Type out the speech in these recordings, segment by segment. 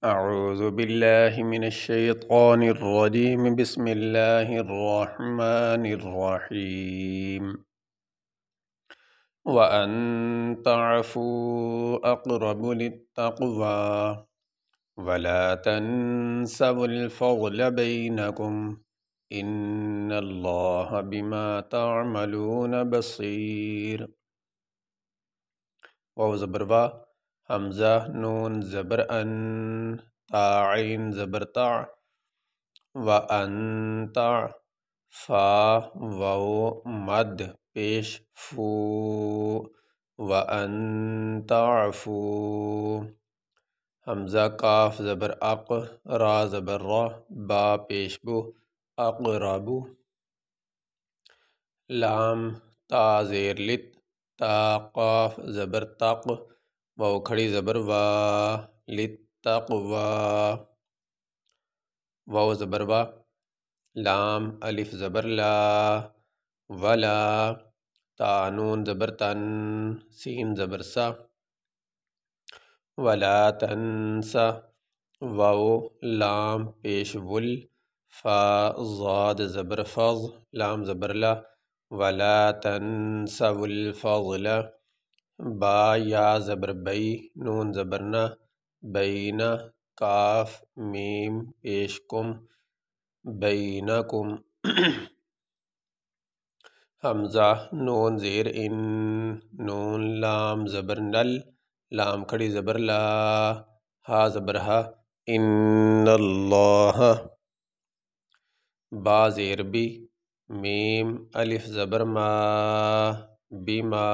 أعوذ بالله من الشيطان الرجيم بسم الله الرحمن الرحيم وأن تعفوا أقرب للتقوى ولا تنسوا الفضل بينكم إن الله بما تعملون بصير. واو زبر وا، حمزہ نون زبر ان، تا عین زبر تا، وانتا فا واو مد پیش فو، وان تعفو، حمزہ کاف زبر اق، را زبر را، با پیش بو، اقربو، لام تا زیر لت، تا قاف زبر تق، واو کھڑی زبر وا، للتقوی، واو زبر وا، لام الف زبر لا، ولا، تا نون زبر تن، سین زبر سا، ولا تنسا، واو لام پیش ول، فا ضاد زبر فض، لام زبر لا، ولا تنسوا الفضل، با یا زبر بئی، نون زبر نا، بینا، کاف میم پیش کم، بینکم، حمزہ نون زیر ان، نون لام زبر نل، لام کھڑی زبر لا، ہا زبر ہا، ان اللہ، با زیر بی، میم الف زبر ما، بما،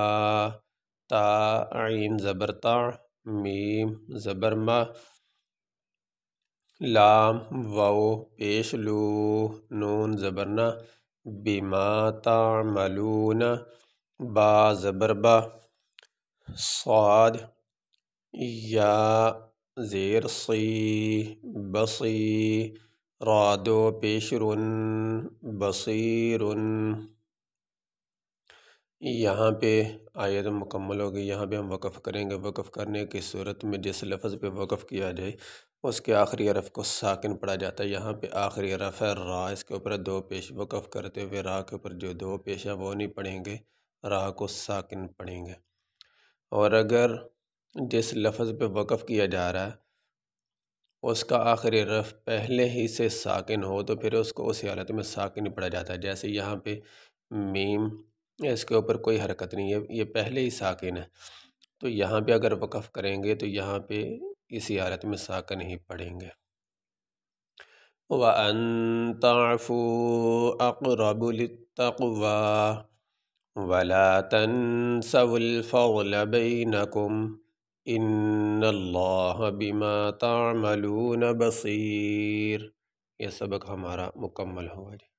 تا عین زبر تا، میم زبر ما، لام واو پیش لو، نون زبر نا، بما تعملون، با زبر با، صاد یا زیر صی، بصی، را دو پیش رن، بصیرن۔ یہاں پہ آیت مکمل ہوگی، یہاں پہ ہم وقف کریں گے۔ وقف کرنے کی صورت میں جس لفظ پہ وقف کیا جائے اس کے آخری حرف کو ساکن پڑھا جاتا ہے۔ یہاں پہ آخری حرف ہے را، اس کے اوپر دو پیش، وقف کرتے ہوئے را کے اوپر جو دو پیش ہے وہ نہیں پڑھیں گے، را کو ساکن پڑھیں گے۔ اور اگر جس لفظ پہ وقف کیا جا رہا ہے اس کا آخری حرف پہلے ہی سے ساکن ہو تو پھر اس کو اسی حالت میں ساکن پڑھا جاتا ہے۔ جیسے یہاں پہ میم، اس کے اوپر کوئی حرکت نہیں ہے، یہ پہلے ہی ساکن ہے، تو یہاں پہ اگر وقف کریں گے تو یہاں پہ اسی حالت میں ساکن ہی پڑھیں گے۔ وَأَن تَعْفُوا أَقْرَبُ لِلتَّقْوَى وَلَا تَنْسَوُا الْفَضْلَ بَيْنَكُمْ إِنَّ اللَّهَ بِمَا تَعْمَلُونَ بَصِيرٌ۔ یہ سبق ہمارا مکمل ہوا جی۔